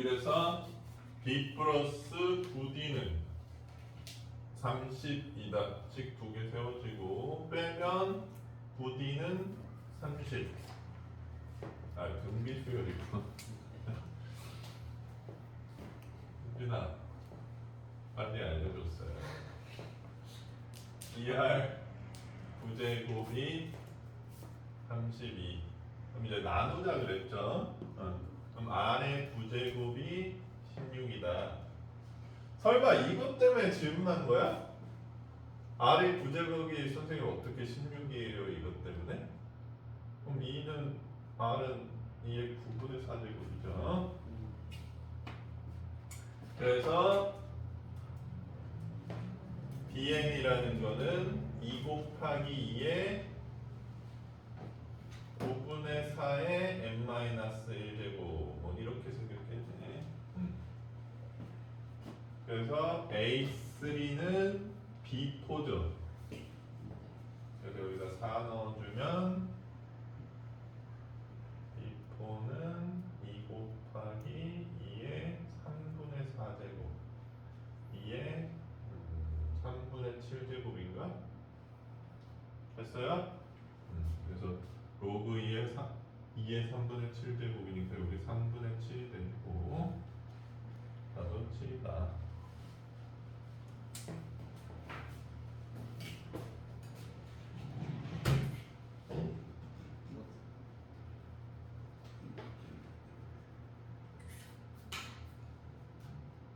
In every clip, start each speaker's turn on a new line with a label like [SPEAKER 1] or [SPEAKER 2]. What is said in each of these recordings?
[SPEAKER 1] 그래서 b 플러스 9d는 32다. 씩 두 개 세워지고 빼면 9d는 30. 등비 수열이구나. 유진아, 빨리 알려줬어요. 2R 부제곱이 32. 그럼 이제 나누자 그랬죠? 그럼 R의 부제곱이 16이다. 설마 이것 때문에 질문한 거야? R의 부제곱이 선생님 어떻게 16이에요? 이것 때문에? 그럼 2는 R은 2의 9분의 4제곱이죠. 그래서 bn이라는 거는 2 곱하기 2의 5분의 4의 n-1제곱 뭐 이렇게 생겼겠네. 그래서 A3는 B4죠. 그래서 여기다 4 넣어주면 B4는 2 곱하기 2의 3분의 4제곱 2의 3분의 7제곱인가? 됐어요? 그래서 로그 2의 3분의 7제곱이니까 여기 3분의 7이 되고 나도 7이다.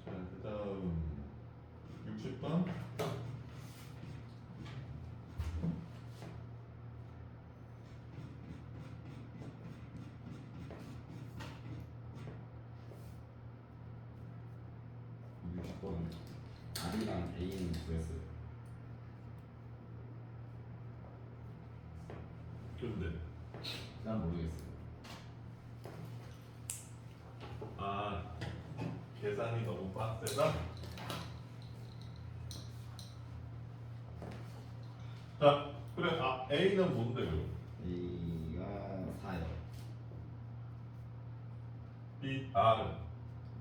[SPEAKER 1] 자, 그 다음 60번.
[SPEAKER 2] R이랑 A는 구했어요.
[SPEAKER 1] 근데
[SPEAKER 2] 난 모르겠어요.
[SPEAKER 1] 계산이 너무 빡세다. 자, 그래. A는 뭔데 그럼?
[SPEAKER 2] A가 4요.
[SPEAKER 1] B, R은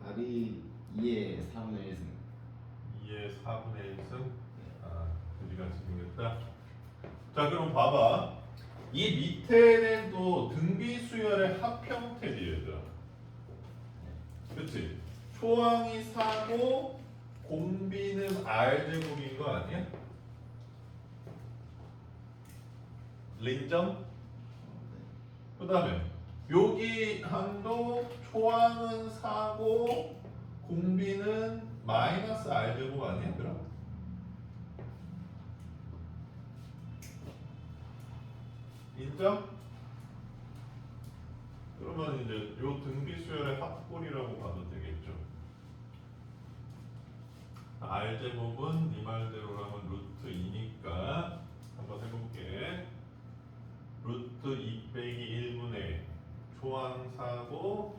[SPEAKER 2] R이 2의 4분의 1승.
[SPEAKER 1] 2의 4분의 1승. 그지같이 생겼다. 자, 그럼 봐봐. 이 밑에는 또 등비 수열의 합형태지 얘들아. 그치? 초항이 4고 공비는 R제곱인 거 아니야? 린점? 그 다음에 여기 항도 초항은 4고 공비는 마이너스 R제곱 아니야? 그럼? 인정? 그러면 이제 요 등비 수열의 합골이라고 봐도 되겠죠. R제곱은 네 말대로라면 루트 2니까 한번 해볼게. 루트 2 빼기 1분의 초항 4고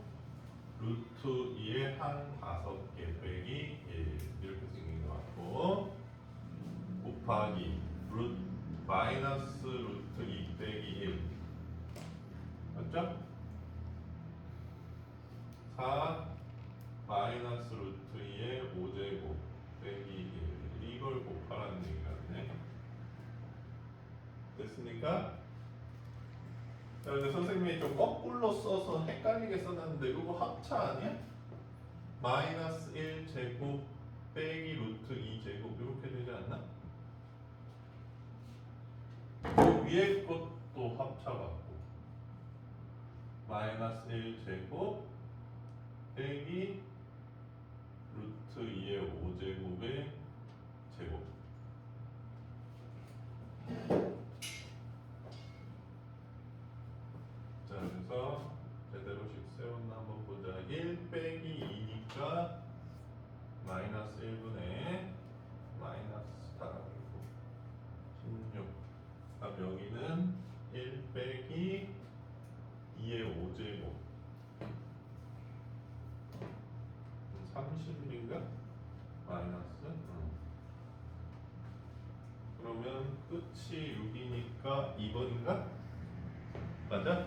[SPEAKER 1] 루트 2의 항 5개 빼기 1 이렇게 생긴 것 같고 곱하기 마이너스 루트 2 빼기 1 맞죠? 4 마이너스 루트 2의 5제곱 빼기 1 이걸 곱하라는 얘기가 네. 됐습니까? 자, 근데 선생님이 좀 거꾸로 써서 헷갈리게 써놨는데 이거 합차 아니야? 마이너스 1제곱 빼기 루트 2제곱 이렇게 되지 않나? 그 위에 것도 합차 같고 마이너스 1제곱 빼기 루트 2의 5제곱의 제곱. 자, 그래서 제대로씩 세웠나 한번 보자. 1 빼기 2니까 마이너스 1분의 마이너스 4이고 16. 그럼 여기는 1 빼기 2의 5제곱 30인가? 마이너스? 그러면 끝이 6이니까 2번인가? 맞아?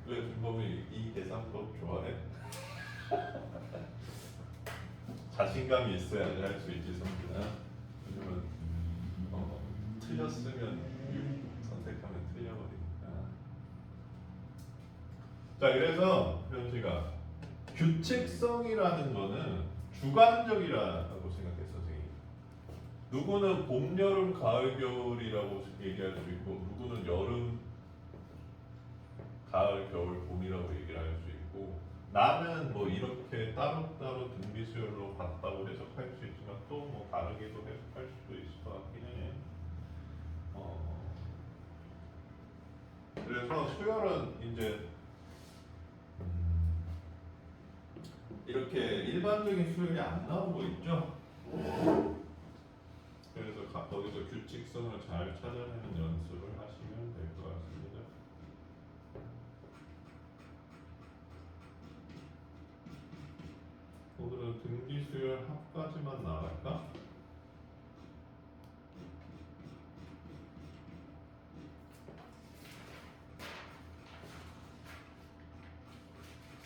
[SPEAKER 1] 왜 준범이 이 계산법 좋아해? 자신감이 있어야지 할 수 있지 성준아. 왜냐면 틀렸으면 6 선택하면 틀려버리니까. 자 그래서 현지가 규칙성이라는 거는 주관적이라고 생각했어 선생님. 누구는 봄, 여름, 가을, 겨울이라고 얘기할 수 있고 누구는 여름, 가을, 겨울, 봄이라고 얘기를 할 수 있고 나는 뭐 이렇게 따로따로 등비수열로 봤다고 해석할 수 있지만 또 뭐 다르게도 해석할 수도 있을 것 같긴 해. 그래서 수열은 이제 이렇게 일반적인 수열이 안 나오고 있죠. 그래서 거기서 규칙성을 잘 찾아내는 연습을 하시면 될 것 같습니다. 오늘은 등비수열 합까지만 나갈까?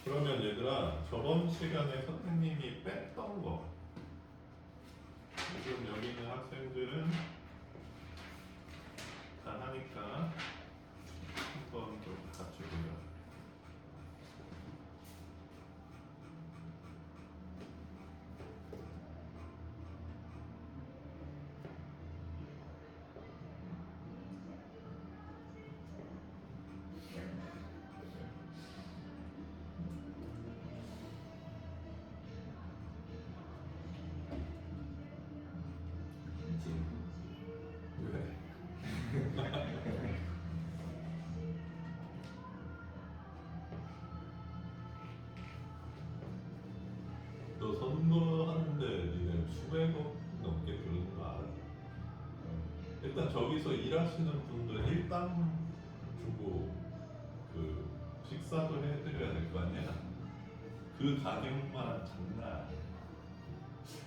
[SPEAKER 1] 그러면 얘들아 저번 시간에 선생님이 뺐던 거 지금 여기 있는 학생들은 다 하니까 한번 좀 같이 보자. 왜? 너 선거하는데 니네 수백억 넘게 들는 거 알아? 일단 저기서 일하시는 분들 일당 주고 그 식사도 해드려야 될 거 아니야? 그 가격만 장난 아니야.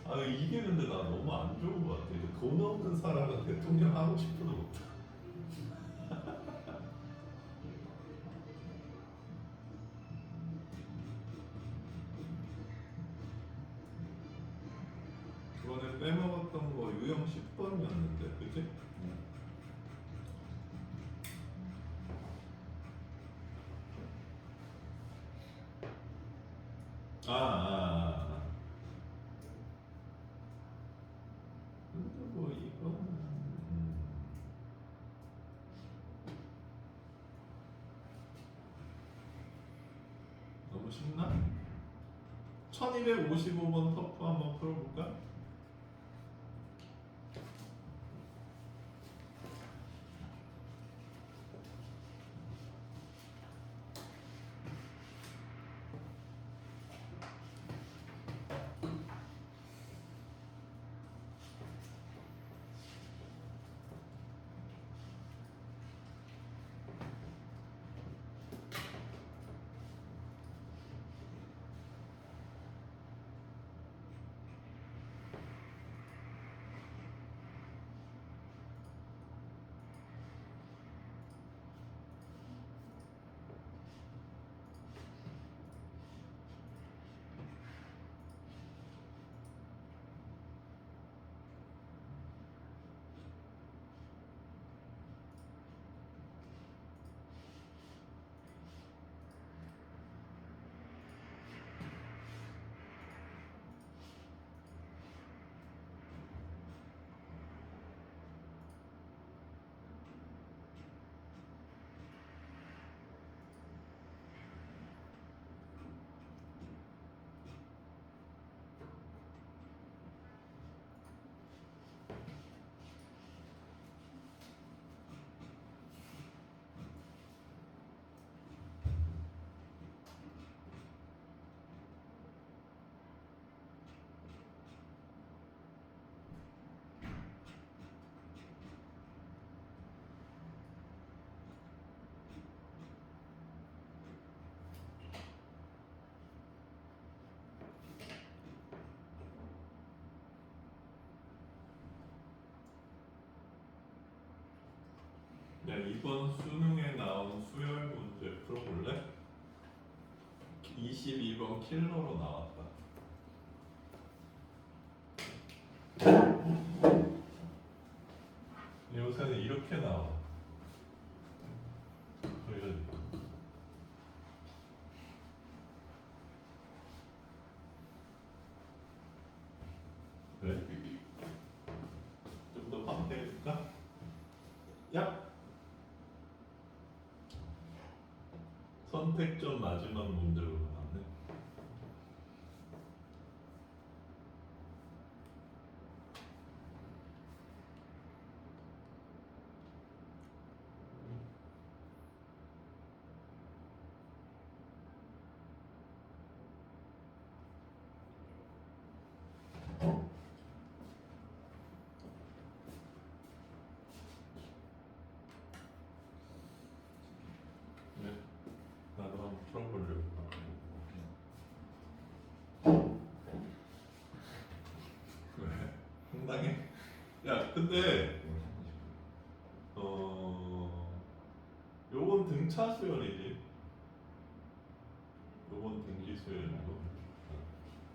[SPEAKER 1] 아 이게 근데 나 너무 안 좋은 것 같아. 이제 돈 없는 사람은 대통령 하고 싶어도 못해. 이번에 빼먹었던 거 유형 10번이었는데 그치? 근데 뭐 이건 너무 쉽나? 1255번 터프 한번 풀어볼까? 야 이번 수능에 나온 수열 문제 풀어볼래? 22번 킬러로 나왔다. 요새는 이렇게 나와. 이런. 그래? 좀 더 확대해볼까? 야! 선택점 마지막 문제로 나왔네. 네, 나도 한번 풀어보려고. 왜? 황당해? 야, 근데 요건 등차 수열이지. 요건 등기 수열이고.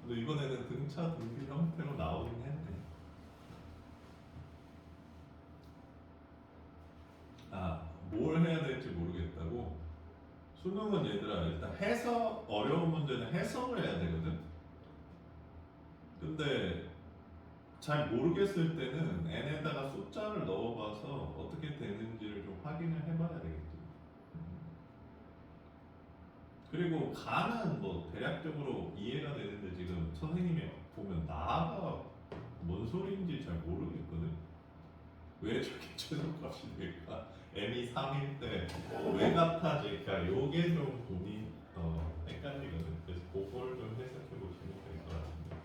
[SPEAKER 1] 근데 이번에는 등차 등비 형태로 나오긴 했네. 아, 뭘 해야 될지 모르겠다고? 수능은 얘들아 일단 해석 어려운 문제는 해석을 해야 되거든. 근데 잘 모르겠을 때는 n에다가 숫자를 넣어봐서 어떻게 되는지를 좀 확인을 해봐야 되겠지. 그리고 가는 뭐 대략적으로 이해가 되는데 지금 선생님이 보면 나가 뭔 소리인지 잘 모르겠거든. 왜 저렇게 최소값이 될까? m이 3일 때 왜 같아질까? 요게 좀 헷갈리거든. 그래서 그걸 좀 해석해 보시면 될 것 같은데.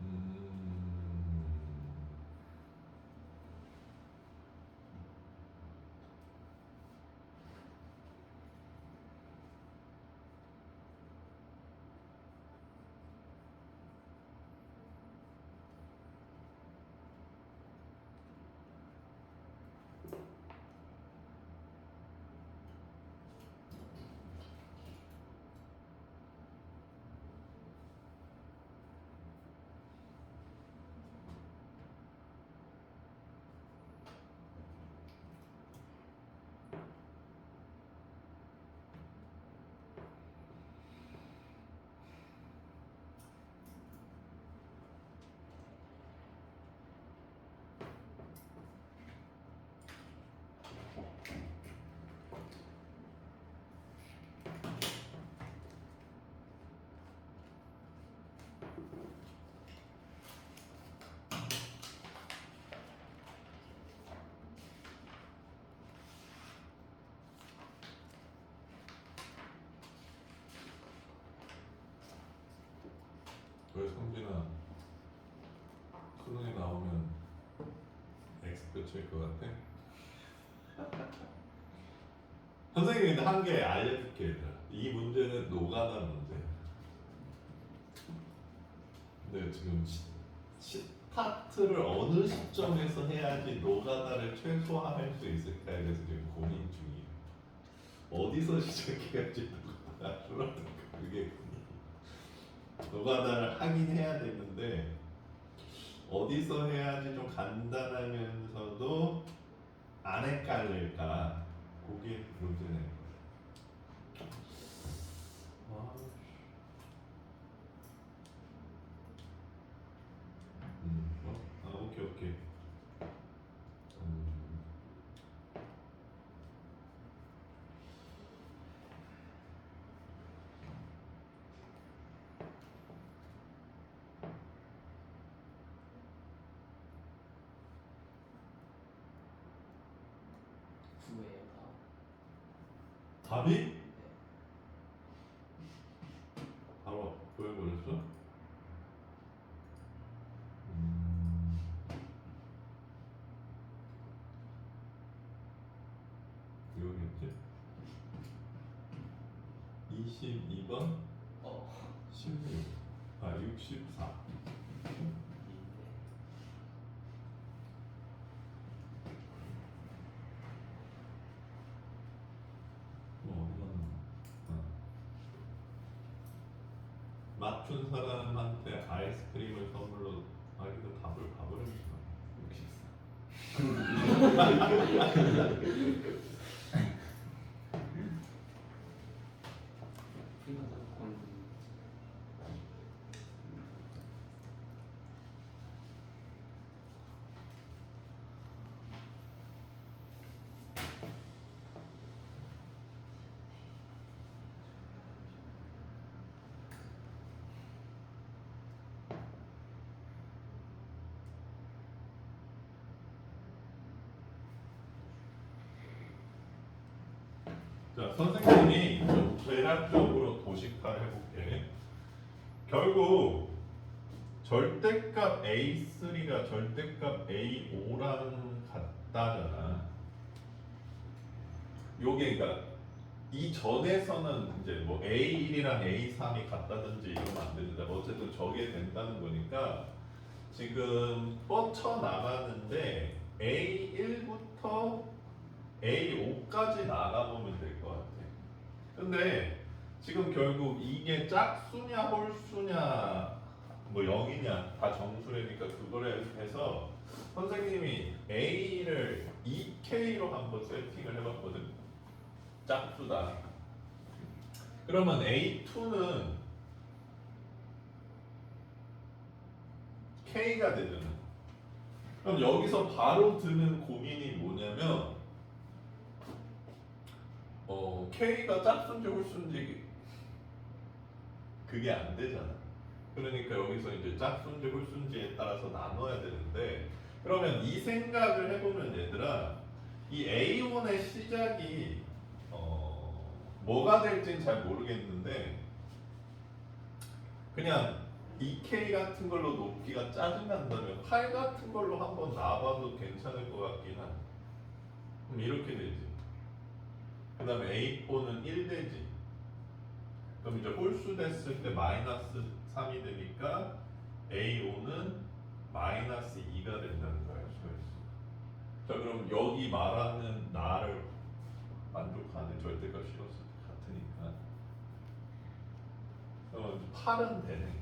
[SPEAKER 1] 음... 왜 성진아 수능에 나오면 X표 칠것 같아? 선생님이 근데 한 개 알려줄게 얘들아. 이 문제는 노가다 문제야. 근데 지금 스타트를 어느 시점에서 해야지 노가다를 최소화할 수 있을까에 대해서 지금 고민 중이에요. 어디서 시작해야지 노가다를 그게 노가다를 하긴 해야 되는데 어디서 해야지 좀 간단하면서도 안 헷갈릴까? 그게 문제네. 아, 오케이 오케이. 음,
[SPEAKER 3] 구예요 다.
[SPEAKER 1] 답이
[SPEAKER 3] 네.
[SPEAKER 1] 바로 보여버렸어? 이거겠지? 22번
[SPEAKER 3] 어.
[SPEAKER 1] 16, 64. 맞춘 사람한테 아이스크림을 선물로 아기도 답을 가버리겠어.
[SPEAKER 2] 64.
[SPEAKER 1] 자, 선생님이 좀 대략적으로 도식화 해볼게. 결국 절대값 A3가 절대값 A5랑 같다잖아. 요게 그러니까 이 전에서는 이제 뭐 A1이랑 A3이 같다든지 이러면 안 되는데 어쨌든 저게 된다는 거니까 지금 뻗쳐 나가는데 A1부터 A5까지 나가보면 될 것 같아. 근데 지금 결국 이게 짝수냐 홀수냐 뭐 0이냐 다 정수라니까 그거를 해서 선생님이 A를 2K로 한번 세팅을 해봤거든. 짝수다. 그러면 A2는 K가 되잖아. 그럼 여기서 바로 드는 고민이 뭐냐면 K가 짝수인지 홀수인지 그게 안 되잖아. 그러니까 여기서 이제 짝수인지 홀수인지에 따라서 나눠야 되는데 그러면 이 생각을 해보면 얘들아 이 A1의 시작이 뭐가 될지는 잘 모르겠는데 그냥 2K 같은 걸로 높이가 짜증난다면 8 같은 걸로 한번 놔봐도 괜찮을 것 같긴 한. 그럼 이렇게 되지. 그 다음에 A4는 1 되지. 그럼 이제 홀수 됐을 때 마이너스 3이 되니까 A5는 마이너스 2가 된다는 걸 알 수가 있어. 자 그럼 여기 말하는 나를 만족하는 절대값 실었을 때 같으니까 8은 되네.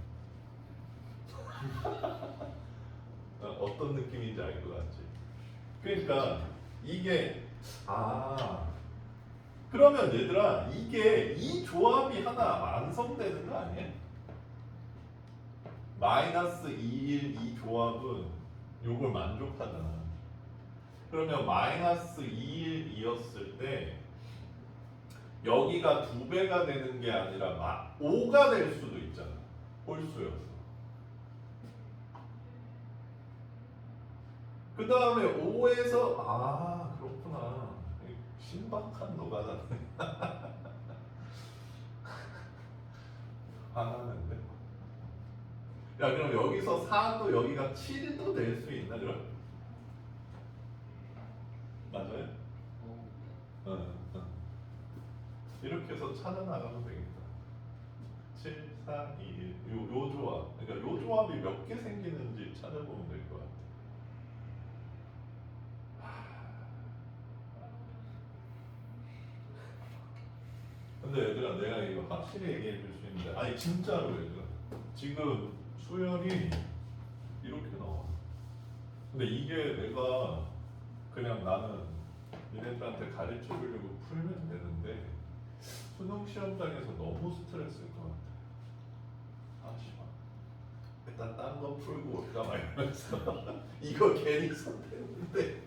[SPEAKER 1] 어떤 느낌인지 알 것 같지? 그러니까 이게 그러면 얘들아 이게 이 조합이 하나 완성되는 거 아니야? 마이너스 2, 1 이 조합은 요걸 만족하잖아. 그러면 마이너스 2, 1이었을 때 여기가 2배가 되는 게 아니라 5가 될 수도 있잖아. 홀수여서. 그 다음에 5에서 그렇구나. 신박한 노가다네. 화나는데. 야 그럼 여기서 4도 여기가 7도 될 수 있나 그럼? 맞아요? 이렇게 해서 찾아 나가면 되겠다. 7, 4, 2, 1. 요 조합. 그러니까 요 조합이 몇 개 생기는지 찾아보면 될 것 같아. 근데 얘들아 내가 이거 확실히 얘기해 줄 수 있는데 아니 진짜로 얘들아 지금 수열이 이렇게 나와. 근데 이게 내가 그냥 나는 니네들한테 가르쳐 주려고 풀면 되는데 수능 시험장에서 너무 스트레스일 것 같아. 씨발 일단 딴 거 풀고 올까 말면서 이거 괜히 손댔는데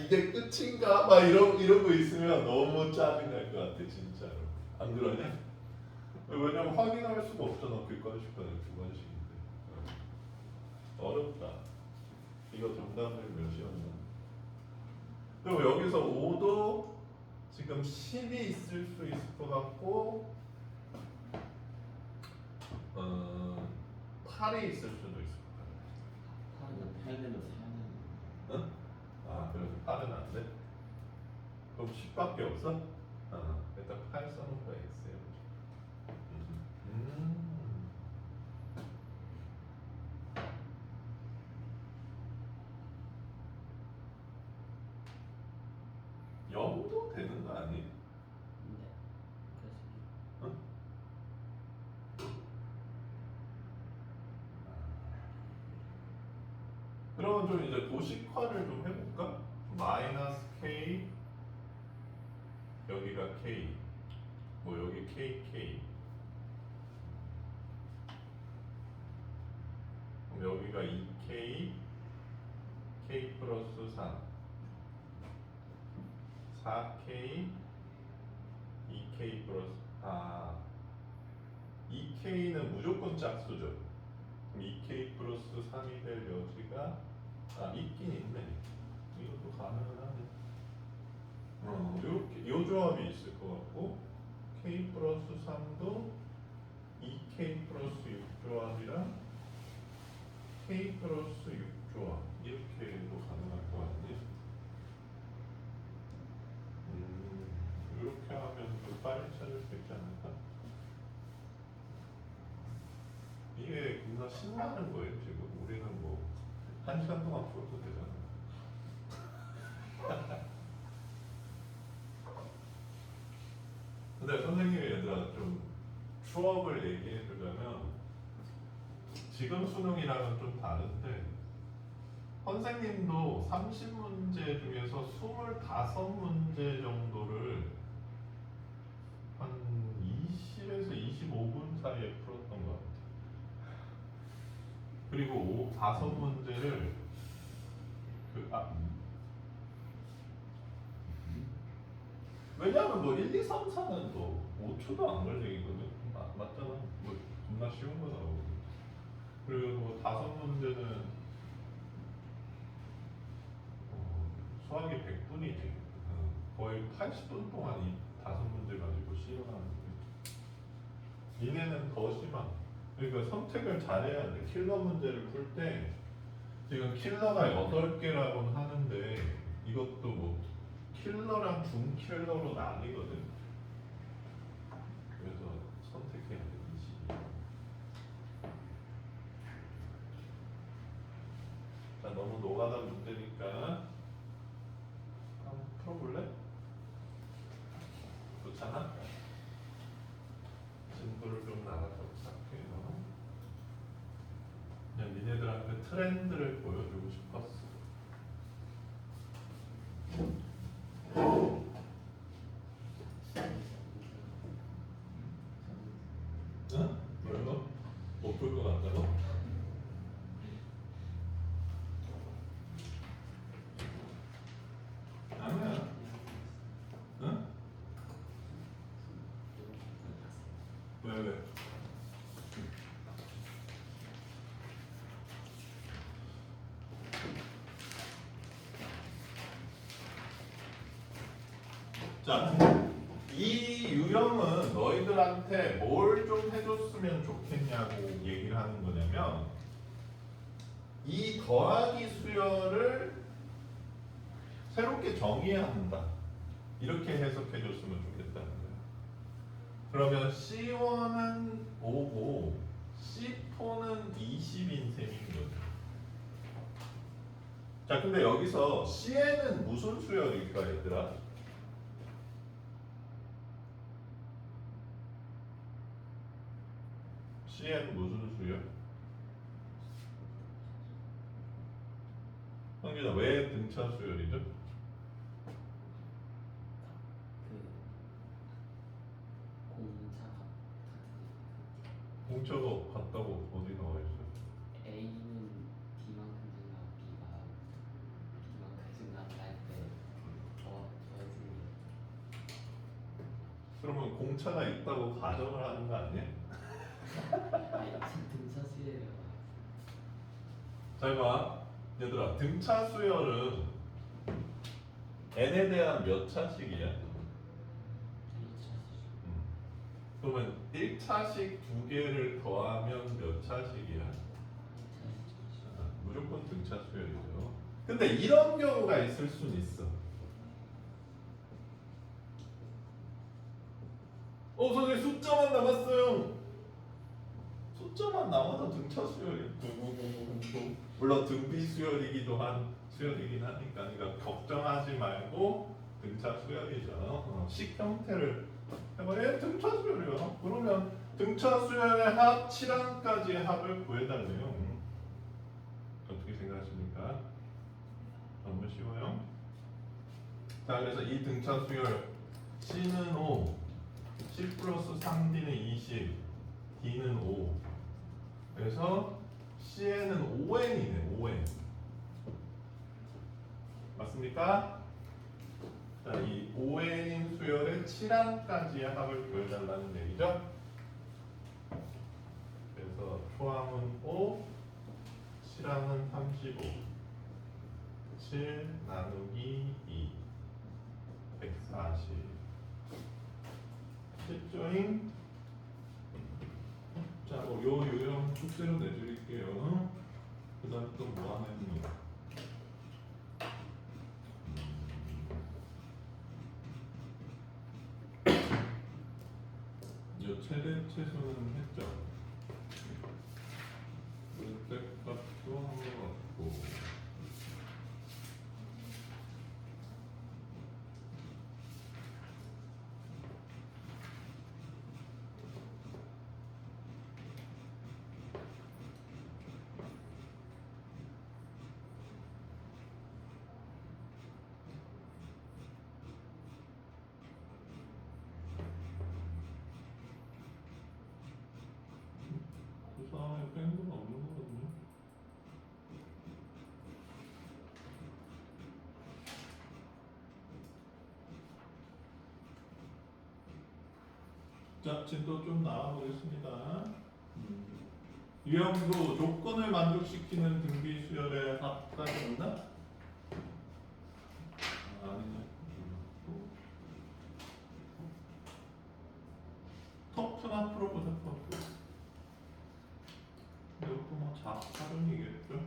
[SPEAKER 1] 이게 끝인가? 막 이러고 있으면 너무 짜증날 것 같아 진짜로. 안 그러냐? 왜냐면 확인할 수가 없잖아. 객관식과는 주관식인데. 어렵다. 이거 정답을 몇이었나? 그럼 여기서 5도 지금 10이 있을 수 있을 것 같고 8이 있을 수도 있을 것 같아.
[SPEAKER 2] 8 되면 4는
[SPEAKER 1] 응? 그래서 8은 안 돼? 그럼 10밖에 없어? 일단 8 써놓고 X 해보자. 음. 0도 되는 거 아니에요?
[SPEAKER 3] 네. 그래서
[SPEAKER 1] 그러면 좀 이제 도식화를 좀 해볼까? 마이너스 k 여기가 k 뭐 여기 kk 그럼 여기가 2k k 플러스 3 4k 2k 플러스 2k는 무조건 짝수죠. 그럼 2k 플러스 3이 될 여지가 있긴 있네. 이것도 가능은 하네. 이렇게 이 조합이 있을 것 같고 k 플러스 3도 2k 플러스 6 조합이랑 k 플러스 6 조합 이렇게도 가능할 것 같네. 이렇게 하면 좀 빨리 찾을 수 있지 않을까? 이게 겁나 신나는 거예요 지금. 우리는 뭐 1시간 동안 풀어도 되잖아. 근데 선생님이 얘들아 좀 추억을 얘기해 주자면 지금 수능이랑은 좀 다른데 선생님도 30문제 중에서 25문제 정도를 한 20에서 25분 사이에 풀었던 것 같아요. 그리고 5문제를 왜냐면 뭐 1, 2, 3, 4는 뭐 5초도 안 걸리거든. 맞잖아. 뭐 겁나 쉬운 거 나오고. 그리고 뭐 5문제는 수학이 100분이지. 거의 80분 동안 이 5문제 가지고 실험하는데 니네는 더 심한. 그러니까 선택을 잘해야 돼. 킬러 문제를 풀 때 지금 킬러가 8개라고는 하는데 이것도 뭐 킬러랑 준킬러로 나뉘거든. 그래서 선택해야 돼. 20. 자, 너무 노가다 문제니까 한번 풀어볼래? 좋잖아? 진도를 좀 나가서 시작해요. 그냥 니네들한테 트렌드를 보여주고 싶었어. 응? 뭐라고? 못 풀 것 같다고? 아니야. 응? 왜? 자, 이 유형은 너희들한테 뭘 좀 해줬으면 좋겠냐고 얘기를 하는 거냐면 이 더하기 수열을 새롭게 정의해야 한다. 이렇게 해석해줬으면 좋겠다는 거예요. 그러면 C1은 5고 C4는 20인 셈인 거죠. 자, 근데 여기서 Cn은 무슨 수열일까, 얘들아? Cn 무슨 수열? 형준아, 왜 등차 수열이죠?
[SPEAKER 3] 공차가
[SPEAKER 1] 공차가 같다고 어디 나와 있어요?
[SPEAKER 3] A는 B만큼 증가하고 B가 B만큼 증가할 때 더해집니다.
[SPEAKER 1] 그러면 공차가 있다고 가정을 하는 거 아니야?
[SPEAKER 3] 아니 등차 수열이라고.
[SPEAKER 1] 잘 봐. 얘들아, 등차 수열은 n에 대한 몇 차식이야? 그러면 1차식 두 개를 더하면 몇 차식이야? 무조건 등차 수열이죠. 근데 이런 경우가 있을 순 있어. 선생님 숫자만 남았어요. 숫자만 남아도 등차 수열이 물론 등비 수열이기도 한 수열이긴 하니까 그러니까 걱정하지 말고 등차 수열이죠. 식 형태를 해봐야 등차 수열이요. 그러면 등차 수열의 합 7항까지 합을 구해달래요. 어떻게 생각해? 생각하십니까? 너무 쉬워요. 자, 그래서 이 등차 수열 C는 5, C 플러스 3D는 20, D는 5. 그래서 C에는 5N이네, 5N. 맞습니까? 자, 이 5N인 수열의 7항까지의 합을 구해달라는 얘기죠. 그래서 초항은 5, 실항은 35. 7 나누기 2, 140. 쉽죠잉? 자, 요 요령 숙제로 내드릴게요. 그 다음 또 뭐 하나 했니? 요 최대 최소는 했죠. 물색값도 한 거 같고. 그 사람의 뺀건 없는 거거든요. 자, 진도 좀 나와보겠습니다. 유형도 조건을 만족시키는 등비 수열의 합까지 온다? 아니네. 터프는 앞으로 보자, 터프. 이것도 뭐 사륜이겠죠?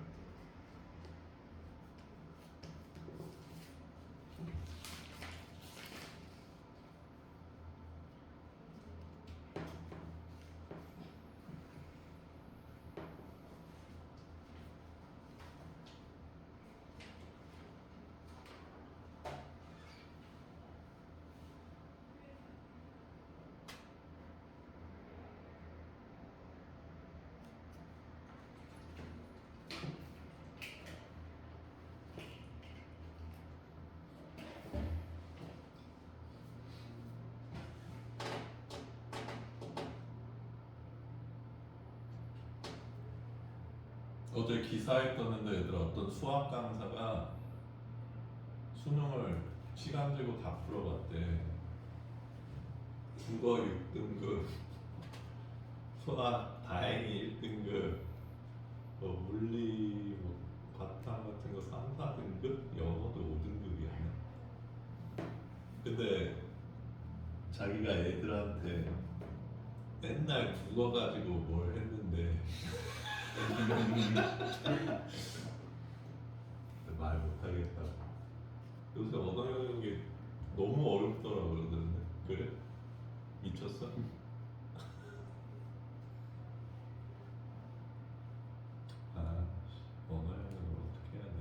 [SPEAKER 1] 어제 기사에 떴는데 얘들아, 어떤 수학 강사가 수능을 시간 재고 다 풀어봤대. 국어 6등급, 수학 다행히 1등급, 뭐 물리 뭐 바탕 같은 거 3, 4등급, 영어도 5등급이었네. 근데 자기가 애들한테 맨날 국어 가지고 뭘 했는데 말 못하겠다. 요새 언어 영역이 너무 어렵더라고 그러던데. 그래? 미쳤어? 아, 언어 영역을 어떻게 해야 돼?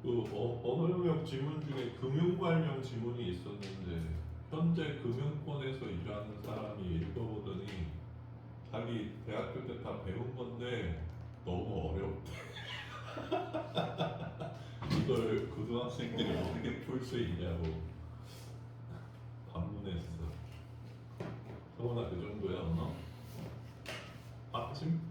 [SPEAKER 1] 그 언어 영역 지문 중에 금융 관련 지문이 있었는데 현재 금융권에서 일하는 사람이 읽어보더니 자기 대학교 때 다 배운 건데 너무 어렵대. 이걸 고등학생들이 어떻게 풀 수 있냐고 반문했어. 성훈아, 그 정도야 언어? 아침?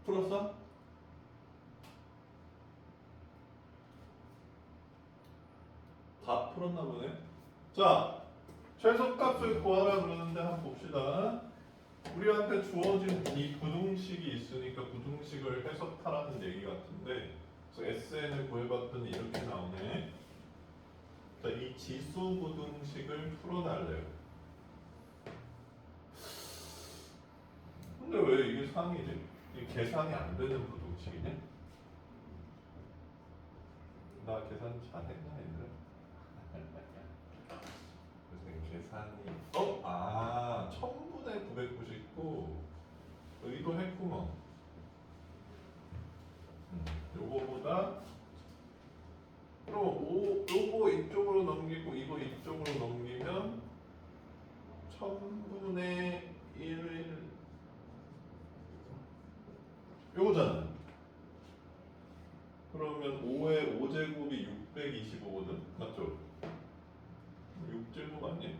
[SPEAKER 1] 풀었어? 다 풀었나 보네. 자, 최소값을 구하라 그러는데 한번 봅시다. 우리한테 주어진 이 부등식이 있으니까 부등식을 해석하라는 얘기 같은데, 그래서 SN을 구해봤더니 이렇게 나오네. 자, 이 지수 부등식을 풀어달래요. 근데 왜 이게 상이지? 이게 계산이 안 되는 부등식이냐? 나 계산 잘했나 얘들아? 그래서 계산이 아 1000분의 999 여기도 했구먼. 요거보다 그럼 요거 이쪽으로 넘기고 이거 이쪽으로 넘기면 1000분의 1 요거잖아. 그러면 5의 5제곱이 625거든. 맞죠? 6제곱 아니야?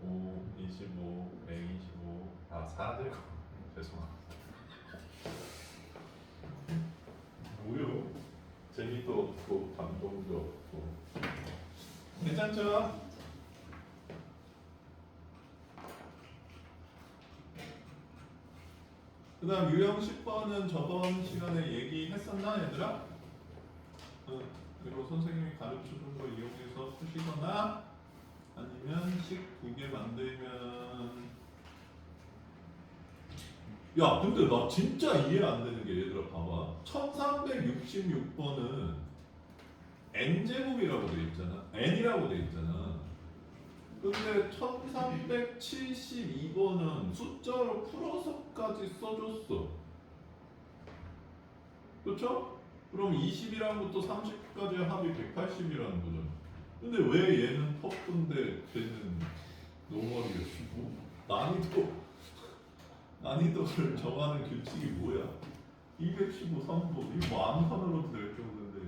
[SPEAKER 1] 5, 25, 125, 4제곱. 죄송합니다. 뭐요? 재미도 없고 감동도 없고. 괜찮죠? 그 다음 유형 10번은 저번 시간에 얘기했었나 얘들아? 그리고 선생님이 가르쳐준 거 이용해서 푸시거나 아니면 식 2개 만들면 야 근데 나 진짜 이해 안 되는 게 얘들아 봐봐 1366번은 n제곱이라고 돼 있잖아 n이라고 돼 있잖아 근데 1372번은 숫자로 풀어서까지 써줬어 그렇죠? 그럼 20이랑 부터 30까지의 합이 180이라는 거잖아 근데 왜 얘는 퍼프인데 쟤는 노멀이겠어 난이도를 정하는 규칙이 뭐야 215 3보 이거 뭐 암산으로도 될 정도인데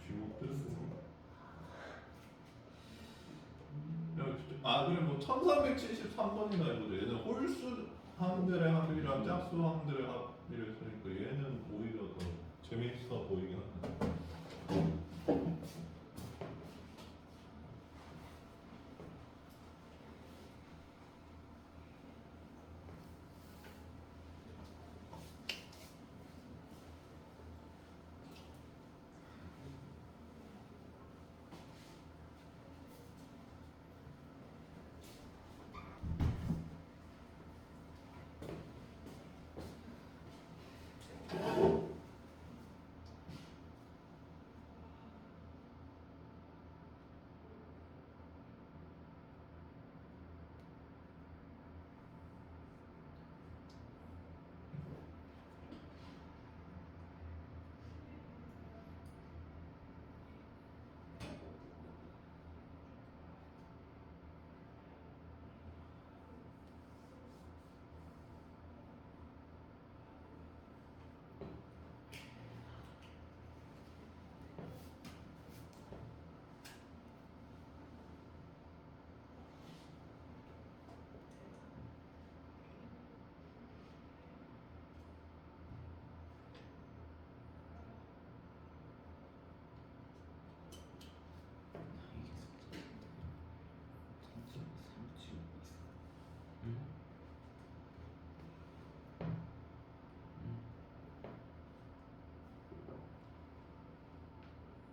[SPEAKER 1] 쥐목들은 그래 뭐 1373번이나 이거죠. 얘는 홀수 항들의 합이랑 짝수 항들의 합을 쓰니까 얘는 오히려 더 재밌어 보이긴 하다.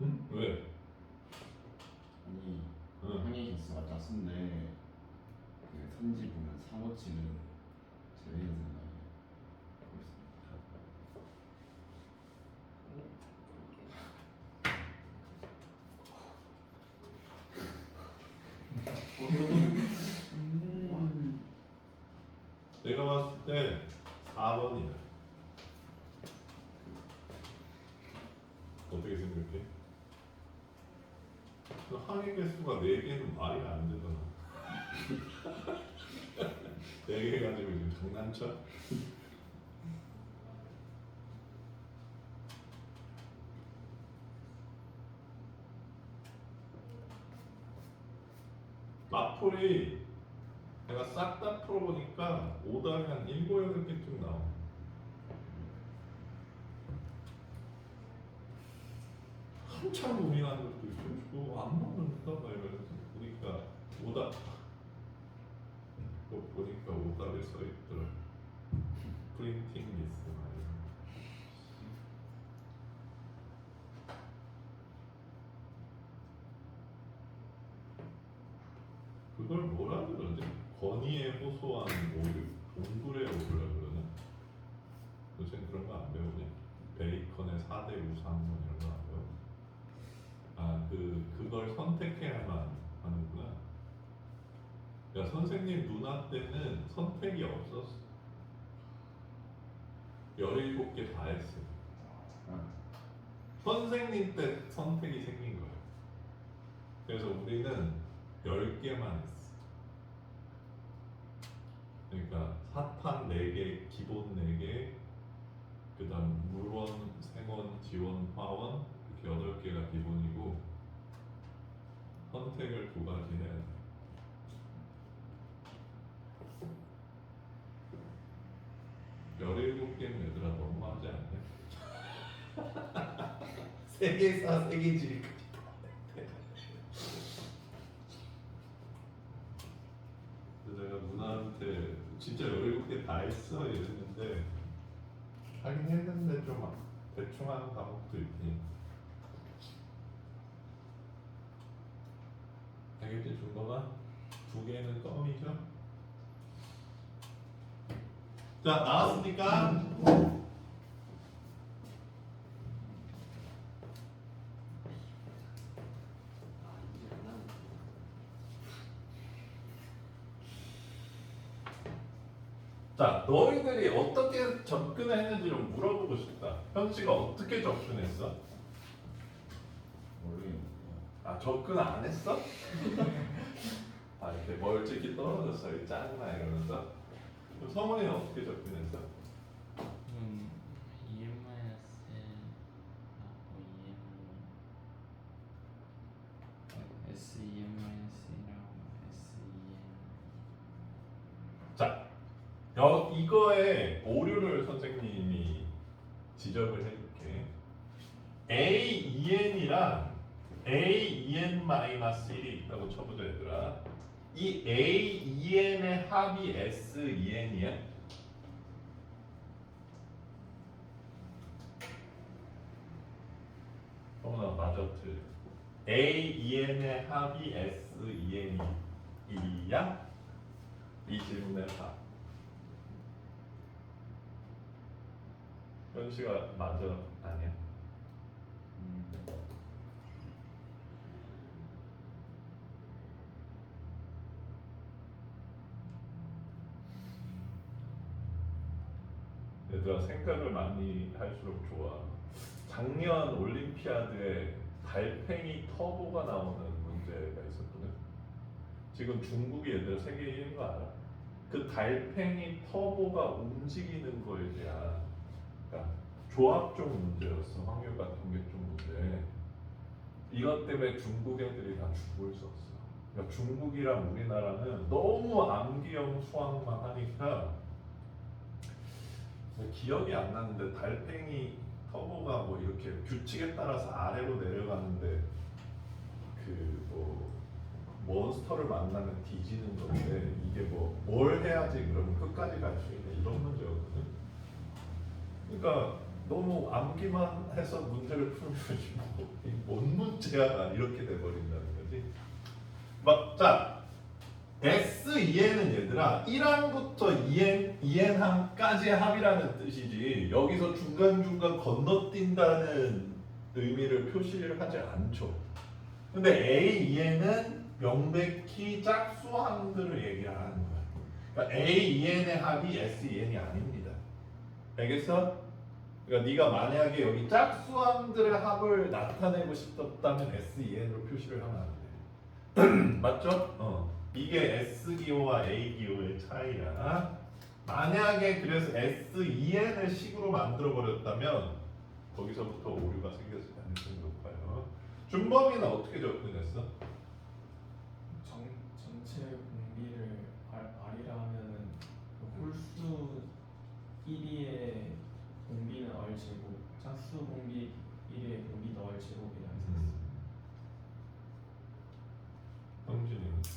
[SPEAKER 1] 응? 왜?
[SPEAKER 2] 아니
[SPEAKER 1] 응.
[SPEAKER 2] 항의 개수가 짝수인데 그 선지 보면 357은 제외인 생각이 하고 있습니다.
[SPEAKER 1] 내가 봤을 때 4번이야. 어떻게 생각해? 그 항의 개수가 4개는 말이 안 되잖아. 4개 가지고 지금 장난쳐? 마풀이 내가 싹 다 풀어보니까 오답이 한 7, 8개쯤 나와. 한참 고민하는 것도 있고 저거 안 나오는가 막 이러면서 보니까 오답 그거 보니까 오답에 써있더라. 프린팅 미스 막 이런 거. 그걸 뭐라 그러지? 건의에 호소한 오류? 동굴의 오류라 그러나? 요새 그런 거 안 배우냐? 베이컨의 4대 우상 뭐 이런 거 안 배워? 아, 그걸 선택해야만 하는구나. 야, 선생님 누나 때는 선택이 없었어. 17개 다 했어. 선생님 때 선택이 생긴 거야. 그래서 우리는 10개만 했어. 그러니까 사탄 4개, 기본 4개, 그 다음 물원, 생원, 지원, 화원 이렇게 8개가 기본이고 선택을 2가지 해야 돼. 열일곱 개는 얘들아 너무하지 않냐? 3개 사, 3개 지. 그래서 내가 누나한테 진짜 17개 다 했어 이랬는데 하긴 했는데 좀 대충 하는 과목도 있지. 알겠지? 준거가 2개는 껌이죠? 자, 나왔으니까
[SPEAKER 3] 이제 안 나오네.
[SPEAKER 1] 자, 너희들이 어떻게 접근했는지 좀 물어보고 싶다. 현씨가 어떻게 접근했어?
[SPEAKER 2] 모르겠네요.
[SPEAKER 1] 아, 접근 안 했어? 아, 이렇게 멀찍이 떨어졌어. 이 짜증나 이러면서. 그럼 성훈이는 어떻게 접근했어?
[SPEAKER 4] EM 마이너스 하고 SEM 마이너스라고 SEM
[SPEAKER 1] 자, 이거에 오류를 선생님이 지적을 해줄게. AEN이랑 AEN-1이 있다고 쳐보자 얘들아. 이 AEN의 합이 SEN이야? 어머나 맞아 틀려. AEN의 합이 SEN이야? 이 질문의 답. 현씨가 맞아 아니야? 얘들아 생각을 많이 할수록 좋아. 작년 올림피아드에 달팽이 터보가 나오는 문제가 있었거든. 지금 중국이 얘들아 세계 1위인 거 알아? 그 달팽이 터보가 움직이는 거에 대한 그러니까 조합적 문제였어. 확률 같은 게 좀 문제. 이것 때문에 중국 애들이 다 죽을 수 없어. 그러니까 중국이랑 우리나라는 너무 암기형 수학만 하니까 기억이 안 나는데 달팽이 터보가 뭐 이렇게 규칙에 따라서 아래로 내려가는데 그 뭐 몬스터를 만나면 뒤지는 건데 이게 뭐 뭘 해야지 그러면 끝까지 갈 수 있는 이런 문제였거든. 그러니까 너무 암기만 해서 문제를 풀면 뭔 문제야 이렇게 돼버린다는 거지. 막 자. SEN은 얘들아 1항부터 2N항까지의 합이라는 뜻이지 여기서 중간중간 건너뛴다는 의미를 표시를 하지 않죠. 근데 AEN은 명백히 짝수항들을 얘기하는 거야. 그러니까 AEN의 합이 SEN이 아닙니다. 알겠어? 그러니까 네가 만약에 여기 짝수항들의 합을 나타내고 싶었다면 SEN으로 표시를 하면 안 돼. 맞죠? 이게 S기호와 A기호의 차이야. 만약에 그래서 SEN을 식으로 만들어 버렸다면 거기서부터 오류가 생겼을 가능성이 높아요. 준범이는 어떻게 접근했어?
[SPEAKER 5] 전체 전체 공비를 R이라 하면은 그 홀수 1위의 공비는 R 제곱, 짝수 공비 1위의 공비도 R 제곱이라 해서
[SPEAKER 1] 성준이는
[SPEAKER 3] 다시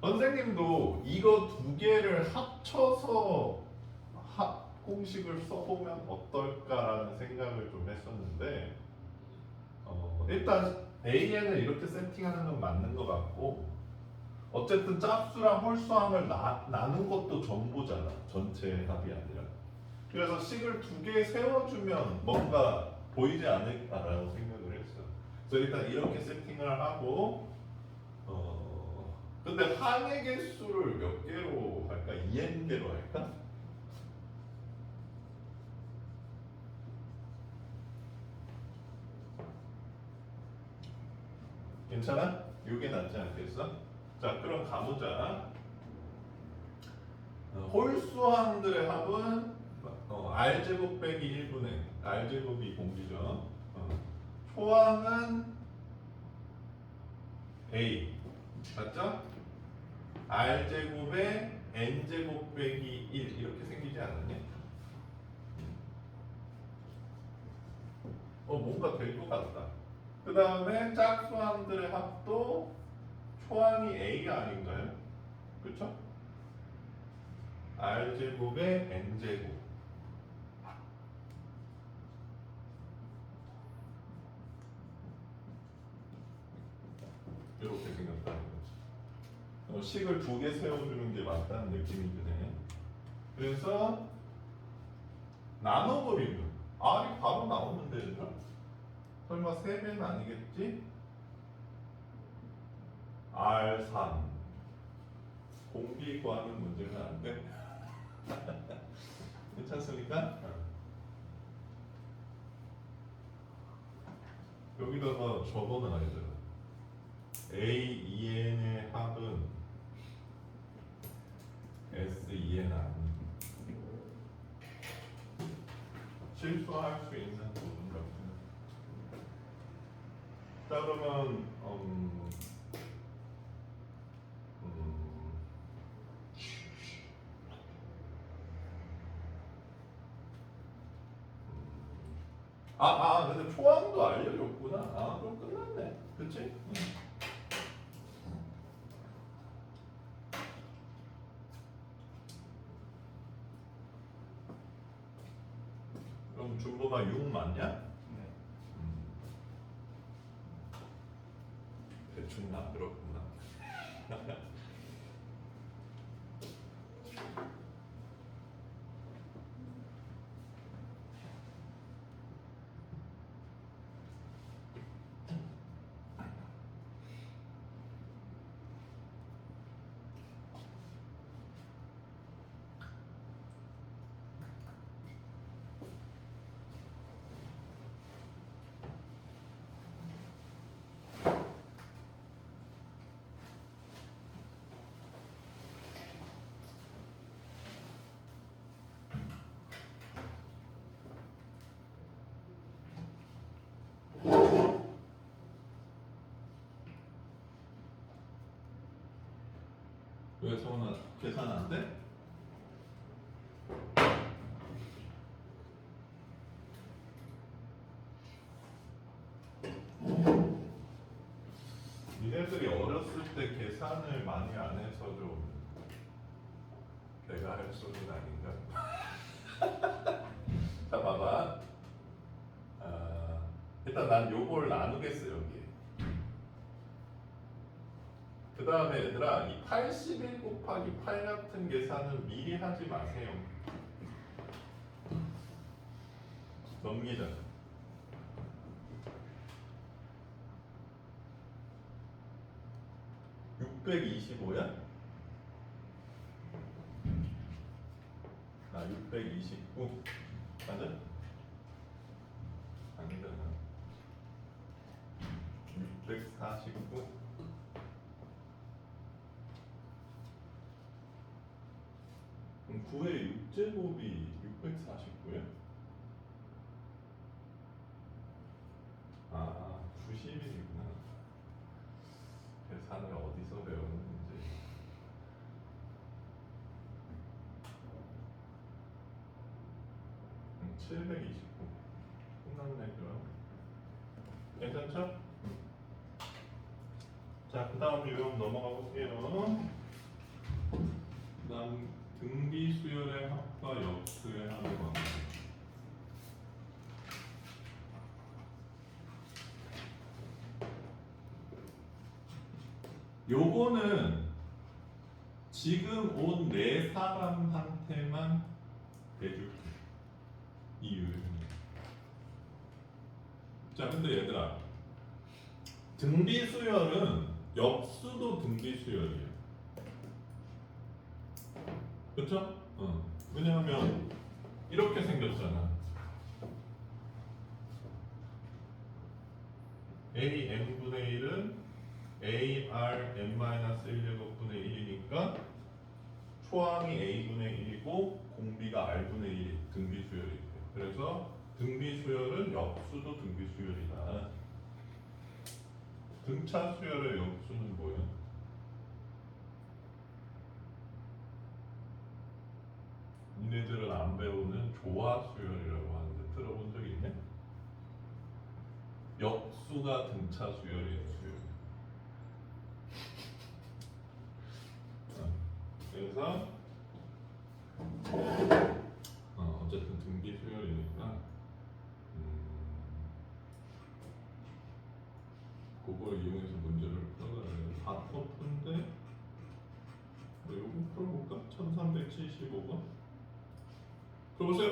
[SPEAKER 1] 선생님도 이거 두 개를 합쳐서 공식을 써보면 어떨까라는 생각을 좀 했었는데 일단 AN을 이렇게 세팅하는 건 맞는 것 같고 어쨌든 짝수랑 홀수함을 나눈 것도 전부잖아. 전체 합이 아니라. 그래서 식을 두 개 세워주면 뭔가 보이지 않을까라고 생각을 했어. 그래서 일단 이렇게 세팅을 하고 근데 항의 개수를 몇 개로 할까? 2n개로 할까? 괜찮아? 이게 낫지 않겠어? 자, 그럼 가보자. 홀수함들의 합은 r제곱 빼기 1분의 r제곱이 공비죠. 초항은 a 맞죠? r제곱에 n제곱 빼기 1 이렇게 생기지 않았니? 뭔가 될 것 같다. 그 다음에 짝수함들의 합도 초항이 a가 아닌가요? 그쵸? r제곱에 n제곱 이렇게 생겼다는 거지. 식을 두 개 세워주는 게 맞다는 느낌이 드네. 그래서 나눠버리면 R이 바로 나오는데 얘들아? 설마 3배는 아니겠지? R3 공비 구하는 문제는 안 돼? 괜찮습니까? 여기다가 적어놔야 돼. A2n의 합은 S2n 아니. 실수할 수 있는 부분 같은. 자 그러면 근데 초항도 알려줬구나. 그럼 끝났네. 그치? 그럼 준보가 6 맞냐?
[SPEAKER 5] 네.
[SPEAKER 1] 대충 만들었구나. 왜 성훈아 계산 안 돼? 니네들이 어렸을 때 계산을 많이 안 해서 좀 내가 할 소리는 아닌가? 자 봐봐. 일단 난 요걸 나누겠어 여기. 그 다음에 얘들아 이 81 곱하기 8 같은 계산은 미리 하지 마세요. 넘기자. (625야) 나 629 맞아? 아니잖아. 649 그럼 9의 6제곱이 649야? 90이구나. 729 끝났네 그럼. 괜찮죠? 자, 그 다음 유형 넘어가 볼게요. 그 다음 등비 수열의 합과 역수의 합의 관계. 요거는 지금 온 네 사람한테만 해줄게. 이 유형. 자, 근데 얘들아, 등비 수열은 역수도 등비 수열이에요. 그쵸? 왜냐하면 이렇게 생겼잖아. a n분의 1은 ar n-1제곱분의 1이니까 초항이 a분의 1이고 공비가 r분의 1이 등비 수열이에요. 그래서 등비 수열은 역수도 등비 수열이다. 등차 수열의 역수는 뭐야? 니네들은 안 배우는 조화 수열이라고 하는데 들어본 적 있냐? 역수가 등차 수열이에요. 수열. 그래서 어쨌든 등비 수열이니까 그걸 이용해서 문제를 풀어가려면 다 터프인데 요거 풀어볼까? 1375번 풀어보세요.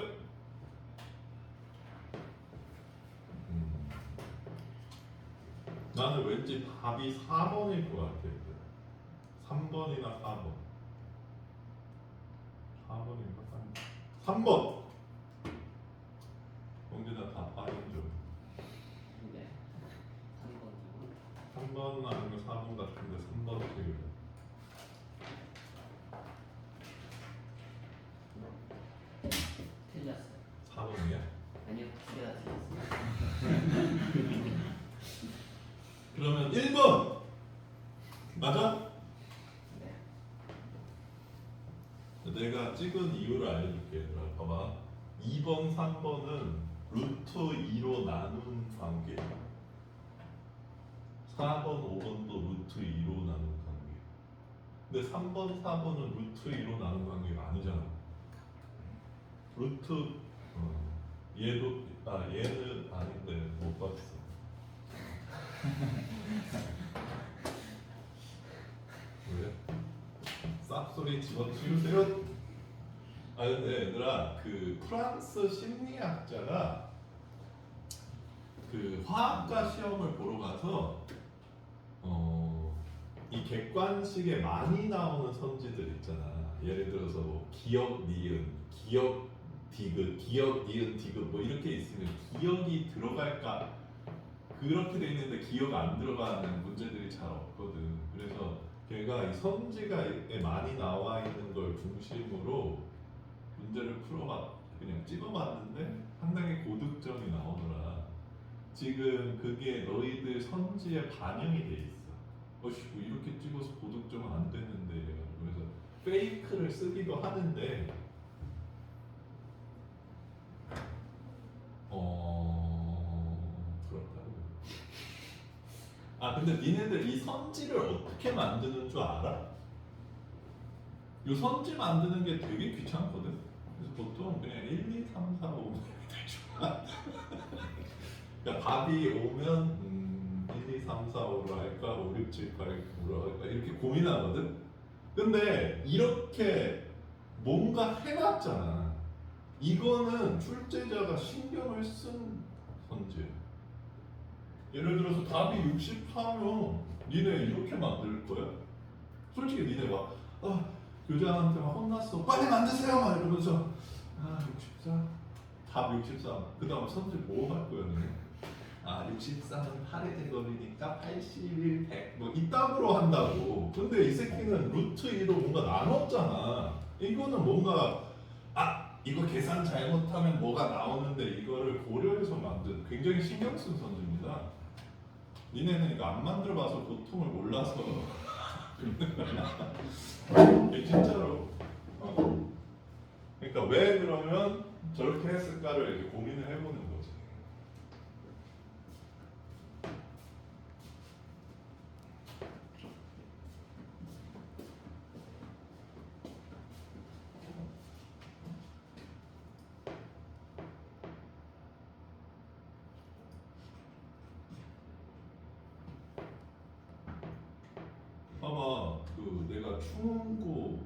[SPEAKER 1] 나는 왠지 답이 4번일 것 같아. 3번이나 4번. 4번인가? 3번! 영진아 다 빠진 줄.
[SPEAKER 3] 네. 3번
[SPEAKER 1] 3번 아니면 4번 같은데 3번 틀려.
[SPEAKER 3] 틀렸어요.
[SPEAKER 1] 4번이야?
[SPEAKER 3] 아니요, 두 개가 틀렸어요.
[SPEAKER 1] 그러면 1번! 맞아?
[SPEAKER 3] 네.
[SPEAKER 1] 내가 찍은 이유를 알려줄게. 얘들아. 봐봐. 2번, 3번은 루트 2로 나눈 관계야. 4번, 5번도 루트 2로 나눈 관계. 근데 3번, 4번은 루트 2로 나눈 관계가 아니잖아. 루트 얘도 얘는 아닌데 못 봤어. 왜? 쌉소리 집어치우세요. 근데 얘들아 그 프랑스 심리학자가 그 화학과 시험을 보러 가서 이 객관식에 많이 나오는 선지들 있잖아. 예를 들어서 뭐 기억 니은, 기억 디귿, 기억 니은 디귿 뭐 이렇게 있으면 기억이 들어갈까? 그렇게 돼 있는데 기억 안 들어가는 문제들이 잘 없거든. 그래서 걔가 이 선지가에 많이 나와 있는 걸 중심으로 문제를 풀어봤, 그냥 찍어봤는데 상당히 고득점이 나오더라. 지금 그게 너희들 선지에 반영이 돼 있어. 어씨 뭐 이렇게 찍어서 고득점은 안 되는데. 그래서 페이크를 쓰기도 하는데 그렇다고. 근데 니네들 이 선지를 어떻게 만드는 줄 알아? 이 선지 만드는 게 되게 귀찮거든. 그래서 보통 그냥 1, 2, 3, 4, 5 대충. 그러니까 답이 오면 1, 2, 3, 4, 5로 할까, 5, 6, 7, 8, 9로 할까 이렇게 고민하거든. 근데 이렇게 뭔가 해놨잖아. 이거는 출제자가 신경을 쓴 선지야. 예를 들어서 답이 64면 니네 이렇게 만들 거야? 솔직히 니네 막 교장한테 막 혼났어. 빨리 만드세요! 막 이러면서 64? 답 63. 그 다음 선지 뭐 할 거야 너네? 63은 8의 제곱이니까 81, 100 뭐 이따구로 한다고. 근데 이 새끼는 루트 2로 뭔가 나눴잖아. 이거는 뭔가 이거 계산 잘못하면 뭐가 나오는데 이거를 고려해서 만든 굉장히 신경 쓴 선지입니다. 니네는 이거 안 만들어봐서 고통을 몰라서 진짜로. 그러니까 왜 그러면 저렇게 했을까를 이렇게 고민을 해보는 거지. 봐봐, 그 내가 충고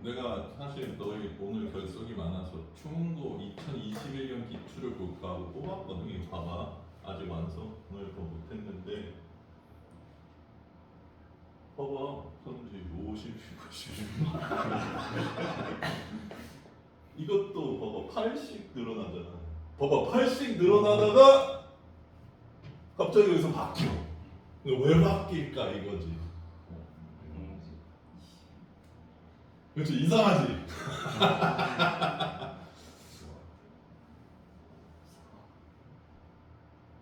[SPEAKER 1] 내가 사실 너희 오늘 결석이 많아서 충고 2021년 기출을 볼까 하고 뽑았거든. 이거 봐봐, 아직 완성을 더 못했는데 봐봐, 선지 50, 50 이것도 봐봐 8씩 늘어나잖아. 봐봐 8씩 늘어나다가 갑자기 여기서 바뀌어. 근데 왜 바뀔까 이거지. 그렇지, 이상하지.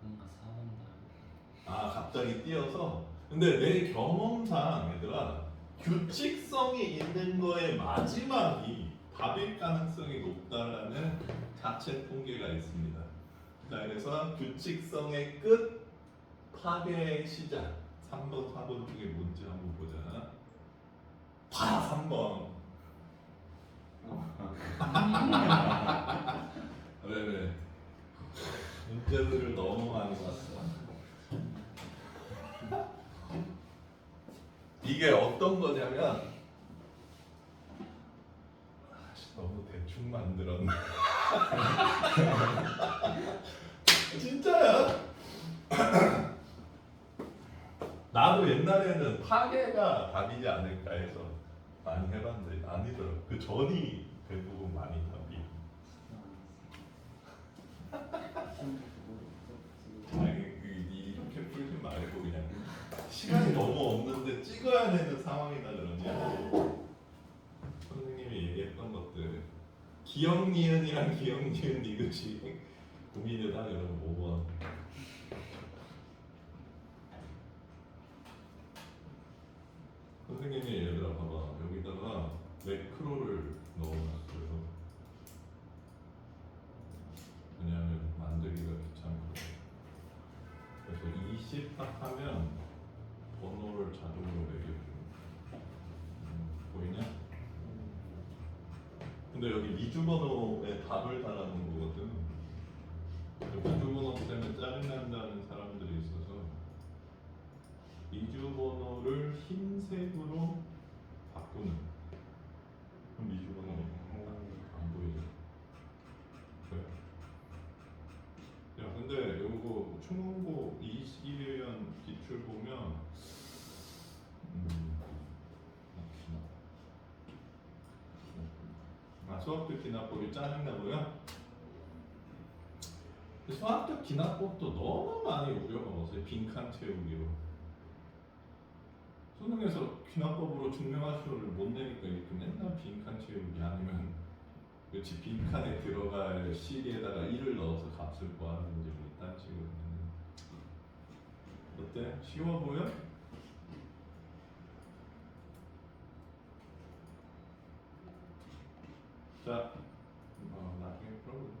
[SPEAKER 4] 뭔가 사온다.
[SPEAKER 1] 아 갑자기 뛰어서. 근데 내 경험상 얘들아 규칙성이 있는 거의 마지막이 답일 가능성이 높다라는 자체 통계가 있습니다. 자, 그래서 규칙성의 끝, 파괴의 시작. 3번, 4번 중에 뭔지 한번 보자. 다 3번. 왜? 문제들을 너무 많이 봤어. 이게 어떤 거냐면 너무 대충 만들었네. 진짜야. 나도 옛날에는 파괴가 답이지 않을까 해서 많이 해봤는데 아니더라고. 그 전이 대부분 많이 답이. 아니 이렇게 풀지 말고 그냥 시간이 너무 없는데 찍어야 되는 상황이다 그러면 선생님이 얘기했던 것들 기억 니은이랑 기억 니은 이것이 고민이다 그러면 5번. 선생님이 얘들아 봐봐, 여기다가 매크로를 넣어놨어요. 왜냐하면 만들기가 귀찮거든. 그래서 20 딱 하면 번호를 자동으로 매겨줘. 보이냐? 근데 여기 미주 번호에 답을 달아놓은 거거든. 미주 번호 때문에 짜증난다는 사람들이 있어서 미주 번호를 흰색으로 바꾸는. 그럼 미주 번호 안 보이죠? 야, 근데 요거 충원고 21년 기출 보면 수학적 기납법이 짜증나고요. 수학적 기납법도 너무 많이 우려먹었어요. 빈칸 채우기로. 수능에서 기납법으로 증명하시오를 못 내니까 이렇게 맨날 빈칸 채우기 아니면 그렇지 빈칸에 들어갈 실에다가 1을 넣어서 값을 구하는 문제를 이딴 식으로 어때? 쉬워 보여? 자, 나중에 풀어보자.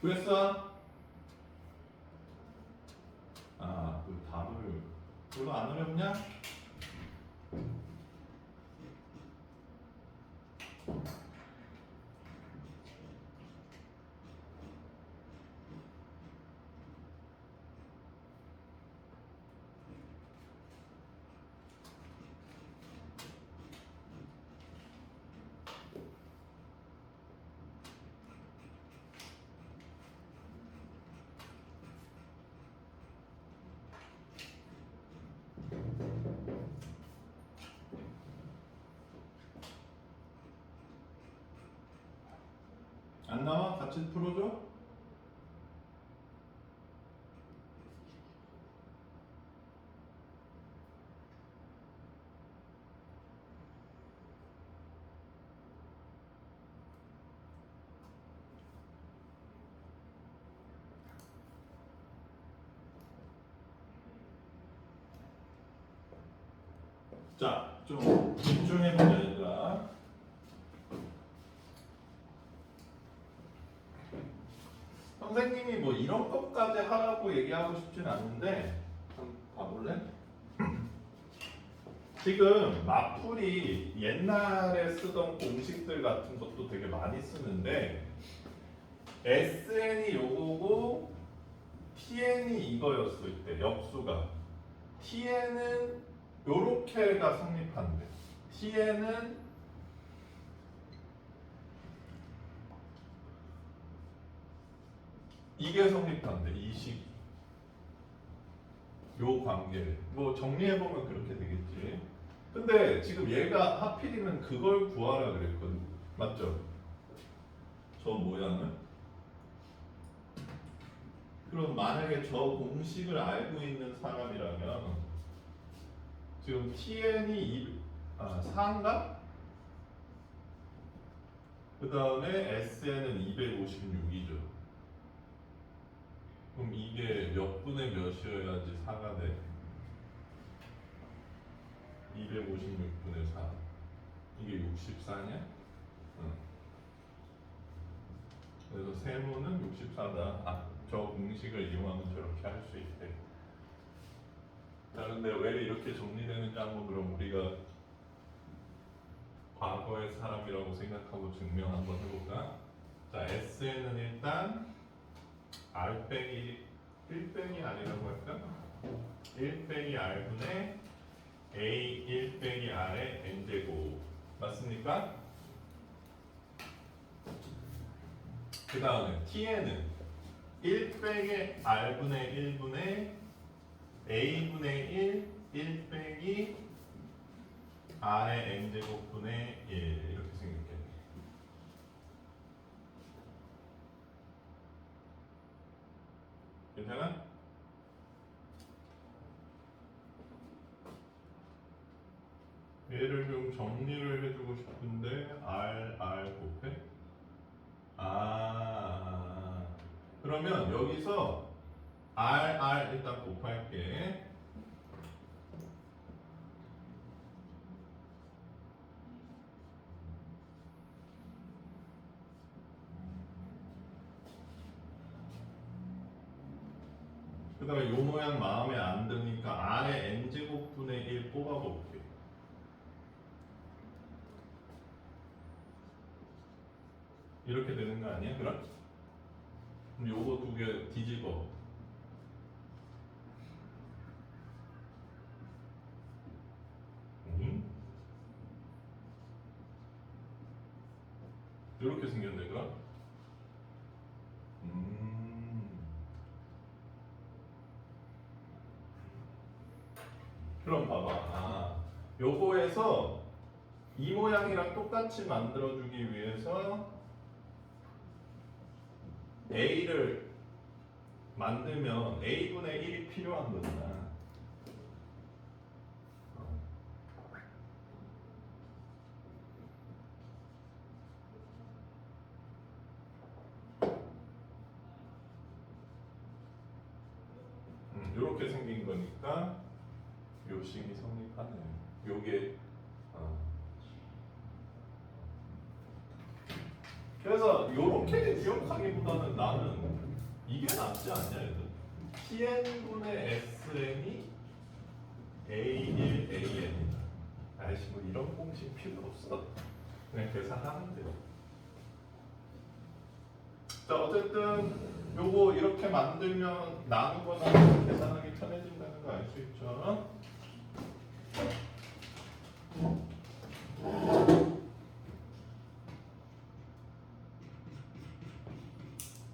[SPEAKER 1] 구했어? 아, 그 답을 별로 안 어렵냐? 안 나와? 같이 풀어줘? 자, 좀 집중해보자 얘들아. 선생님이 뭐 이런 것까지 하라고 얘기하고 싶진 않은데 한번 봐볼래? 지금 마풀이 옛날에 쓰던 공식들 같은 것도 되게 많이 쓰는데 SN이 요거고 TN이 이거였을 때 역수가 TN은 요렇게가 성립한대. TN은 이게 성립한대. 이 식이. 요 관계. 뭐 정리해보면 그렇게 되겠지. 근데 지금 얘가 하필이면 그걸 구하라 그랬거든. 맞죠? 저 모양을. 그럼 만약에 저 공식을 알고 있는 사람이라면 지금 TN이 4인가? 그 다음에 SN은 256이죠. 그럼 이게 몇 분의 몇이어야지 4가 돼? 256분의 4. 이게 64냐? 응. 그래서 세모는 64다. 저 공식을 이용하면 저렇게 할 수 있대. 자, 근데 왜 이렇게 정리되는지 한번 그럼 우리가 과거의 사람이라고 생각하고 증명 한번 해볼까? 자, S에는 일단 R 빼기 1 빼기 R이라고 할까? 1 빼기 R분의 A 1 빼기 R의 N제곱 맞습니까? 그 다음에 T에는 1 빼기 R분의 1분의 A분의 1 빼기 R의 N제곱분의 1 이렇게 생겼겠네. 괜찮아? 얘를 좀 정리를 해주고 싶은데 R 곱해? 그러면 여기서 R 일단 곱할게. 그 다음에 요 모양 마음에 안 드니까 R의 N제곱분의 1 뽑아볼게. 이렇게 되는 거 아니야? 그럼 요거 두 개 뒤집어. 이렇게 생겼네 그럼? 그럼 봐봐. 요거에서 이 모양이랑 똑같이 만들어주기 위해서 A를 만들면 A분의 1이 필요한 거잖아. 이렇게 생긴 거니까 요 식이 성립하네. 요게 그래서 요렇게 기억하기보다는 나는 이게 낫지 않냐 얘들. TN분의 SN이 A1 AN이다. 아이씨 뭐 이런 공식 필요 없어. 그냥 계산하면 돼. 자 어쨌든 요거 이렇게 만들면 나누거나 계산하기 편해진다는 거 알 수 있죠?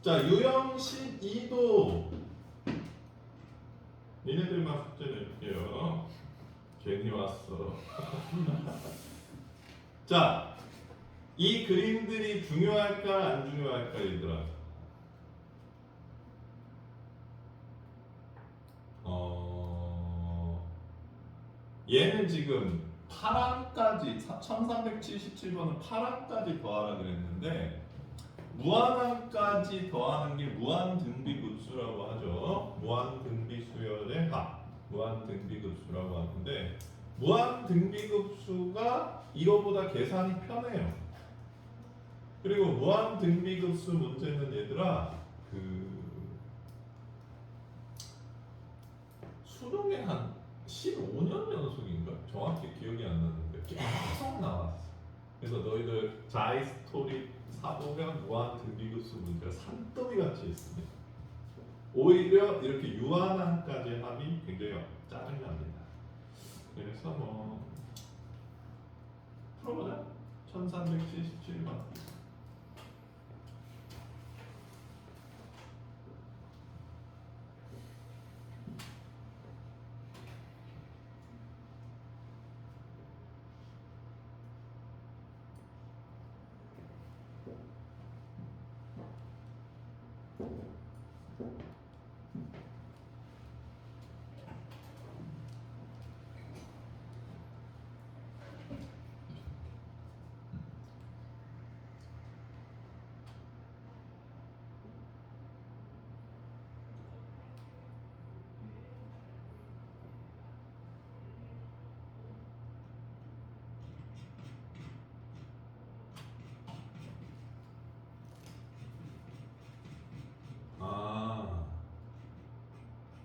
[SPEAKER 1] 자 유형 12도 니네들만 숙제 낼게요. 괜히 왔어. 자, 이 그림들이 중요할까 안 중요할까 얘들아? 얘는 지금 파랑까지 1377번은 파랑까지 더하라 그랬는데 무한항까지 더하는 게 무한등비급수라고 하죠. 무한등비수열의 합, 무한등비급수라고 하는데 무한 등비급수가 이거보다 계산이 편해요. 그리고 무한 등비급수 문제는 얘들아 수능에 한 15년 연속인가? 정확히 기억이 안 나는데 계속 나왔어. 그래서 너희들 자이스토리 사보면 무한 등비급수 문제가 산더미 같이 있습니다. 오히려 이렇게 유한항까지 합이 굉장히 짜증납니다. 그래서 뭐 풀어보자. 1377번.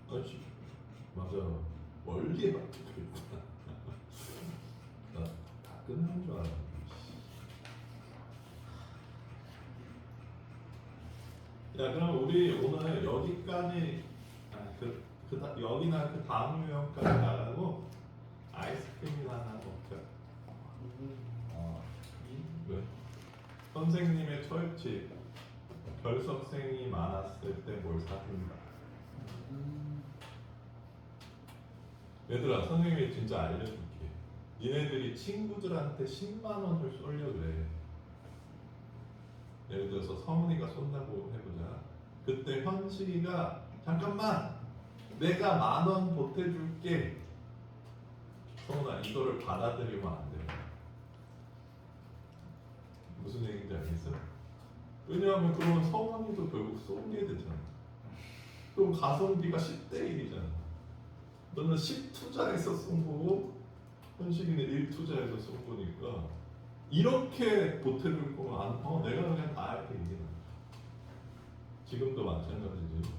[SPEAKER 1] 그렇지. 맞아. 원리에 맞춰져 있구나. 나다 끝난 줄 알았는데. 야, 그럼 우리 오늘 여기까지 여기나 그 다음 유형까지 나가고 아이스크림이나 하나 먹자. 왜? 선생님의 철칙. 결석생이 많았을 때 뭘 사준다. 얘들아, 선생님이 진짜 알려줄게. 니네들이 친구들한테 10만 원을 쏠려 그래. 예를 들어서 성훈이가 쏜다고 해보자. 그때 현식이가 잠깐만, 내가 10,000원 보태줄게. 성훈아, 이거를 받아들이면 안 돼. 무슨 얘기인지 알겠어? 왜냐하면 그러면 성훈이도 결국 쏘게 되잖아. 그럼 가성비가 10대 1이잖아. 너는 10투자해서 쏜 거고 현식이는 1투자해서 쏜 거니까 이렇게 보태줄 거면 내가 그냥 다 할게 이게. 지금도 마찬가지지.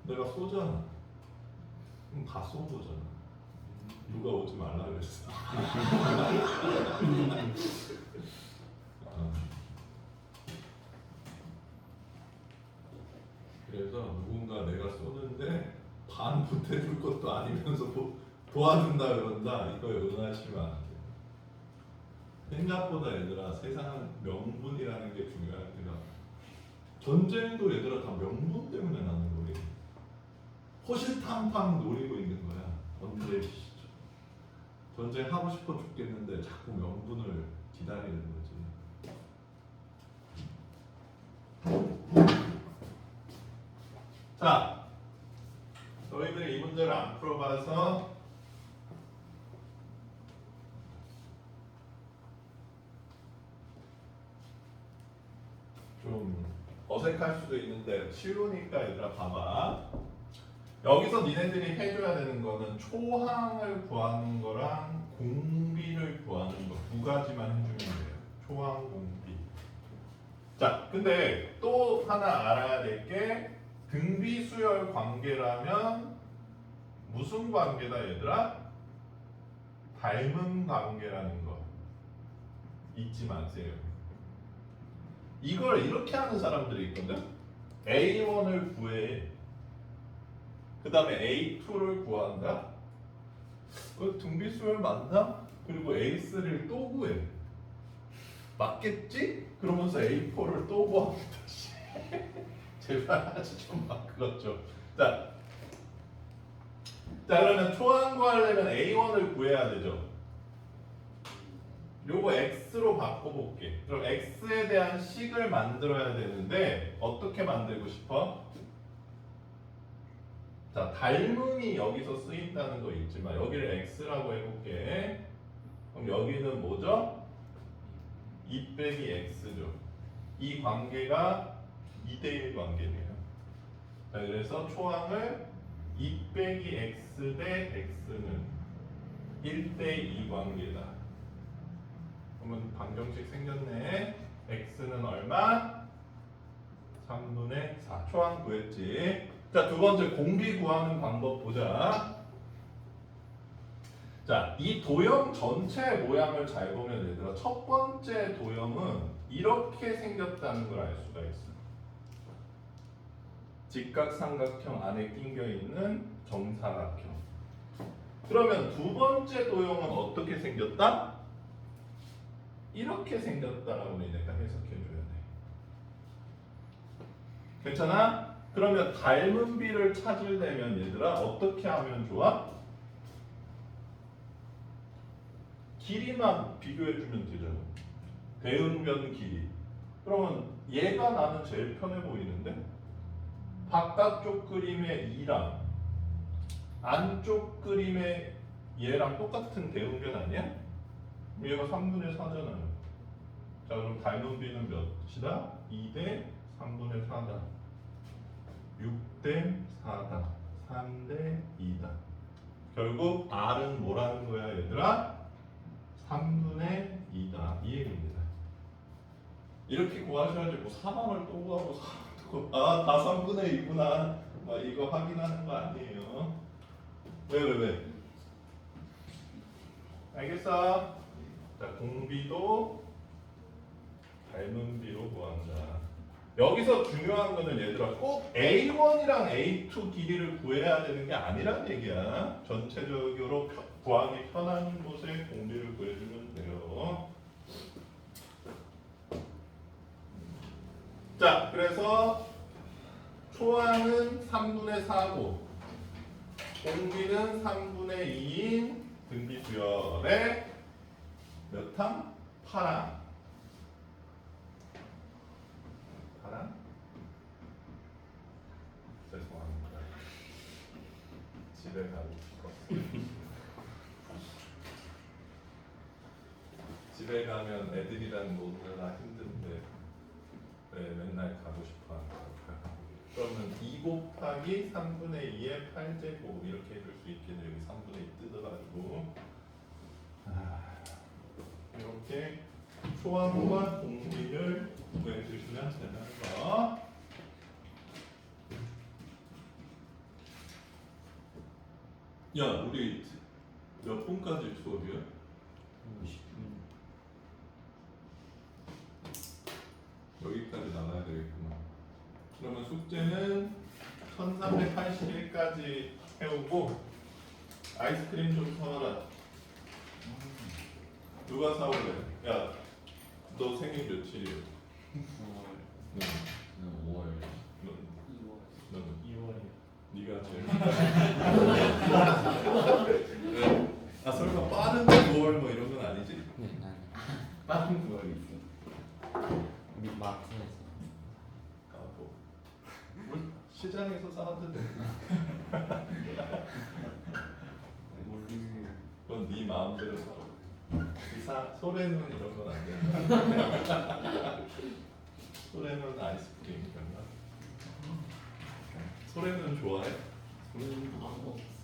[SPEAKER 1] 내가 쏘잖아. 그럼 다 쏜 거잖아. 누가 오지 말라 그랬어. 그래서 누군가 내가 쏘는데 반 보태줄 것도 아니면서 도와준다 그런다. 이거에 응하시면 안 돼. 생각보다 얘들아, 세상은 명분이라는 게 중요하더라. 전쟁도 얘들아 다 명분 때문에 나는 거예요. 호실탐탐 노리고 있는 거야. 언제 전쟁 하고 싶어 죽겠는데 자꾸 명분을 기다리는 거지. 자, 너희들 이 문제를 안 풀어봐서 좀 어색할 수도 있는데 쉬우니까 얘들아 봐봐. 여기서 니네들이 해줘야 되는 거는 초항을 구하는 거랑 공비를 구하는 거 두 가지만 해주면 돼요. 초항, 공비. 자, 근데 또 하나 알아야 될 게 등비수열 관계라면 무슨 관계다 얘들아? 닮은 관계라는 거 잊지 마세요. 이걸 이렇게 하는 사람들이 있거든. A1을 구해. 그 다음에 A2를 구한다. 등비수열 맞나? 그리고 A3를 또 구해. 맞겠지? 그러면서 A4를 또 구합니다. 제발 하지 좀 마. 그렇죠. 자, 그러면 초항 구하려면 A1을 구해야 되죠. 요거 X로 바꿔볼게. 그럼 X에 대한 식을 만들어야 되는데 어떻게 만들고 싶어? 자, 닮음이 여기서 쓰인다는 거 있지만 여기를 X라고 해볼게. 그럼 여기는 뭐죠? 2 빼기 X죠. 이 관계가 2대1 관계네요. 자, 그래서 초항을 2 빼기 X 대 X는 1대2 관계다. 그러면 방정식 생겼네. x는 얼마? 3분의 4. 초항 구했지. 자, 두 번째 공비 구하는 방법 보자. 자, 이 도형 전체 모양을 잘 보면 얘들아, 첫 번째 도형은 이렇게 생겼다는 걸 알 수가 있어. 직각삼각형 안에 낑겨 있는 정사각형. 그러면 두 번째 도형은 어떻게 생겼다? 이렇게 생겼다라고 내가 해석해 줘야 돼. 괜찮아? 그러면 닮은 비를 찾으려면 얘들아 어떻게 하면 좋아? 길이만 비교해 주면 되잖아. 대응변 길이. 그러면 얘가 나는 제일 편해 보이는데 바깥쪽 그림의 2랑 안쪽 그림의 얘랑 똑같은 대응변 아니야? 얘가 3분의 4잖아요. 자, 그럼 닮은 비는 몇이다? 2대 3분의 4다. 6대 4다. 3대 2다. 결국 R은 뭐라는 거야, 얘들아? 3분의 2다. 이 얘기입니다. 이렇게 구하셔야지 뭐 4번을 또 구하고 4번을 또 구하고 다 3분의 2구나 막 이거 확인하는 거 아니에요. 왜? 알겠어? 자, 공비도 닮은 비로 구한다. 여기서 중요한 거는 얘들아 꼭 A1이랑 A2 길이를 구해야 되는 게 아니란 얘기야. 전체적으로 구하기 편한 곳에 공비를 구해주면 돼요. 자, 그래서 초항은 3분의 4고 공비는 3분의 2인 등비수열의 몇 항? 8항. 8항? 죄송합니다. 집에 가고 싶었어요. 집에 가면 애들이랑 노느라 힘든데 왜 맨날 가고 싶어 하는 걸까? 그러면 2 곱하기 3분의 2의 8제곱 이렇게 해줄 수 있겠네. 여기 3분의 2 뜯어가지고 이렇게 초항과 공비를 구해주시면 되는 거. 야, 우리 몇 분까지 수업이야?
[SPEAKER 4] 50분.
[SPEAKER 1] 여기까지 나가야 되겠구나. 그러면 숙제는 1381까지 해오고 아이스크림 좀 사와라. 누가 사올래? 야, 너 생일 며칠이야?
[SPEAKER 4] 9월.
[SPEAKER 1] 너,
[SPEAKER 2] 5월
[SPEAKER 1] 너는
[SPEAKER 5] 2월이요.
[SPEAKER 1] 네가 제일. 왜? 아, 설마 빠른데 9월 뭐 이런 건 아니지?
[SPEAKER 4] 네, 나는
[SPEAKER 2] 빠른 9월이 있어.
[SPEAKER 4] 우리 마트에서.
[SPEAKER 1] 아, 뭐 시장에서 사와도 돼. 그건 네 마음대로 사. 소래는 이런 건 안 돼. 소래는 아이스크림 그런가? 소래는 좋아해?
[SPEAKER 2] 소래는
[SPEAKER 3] 안 먹었어.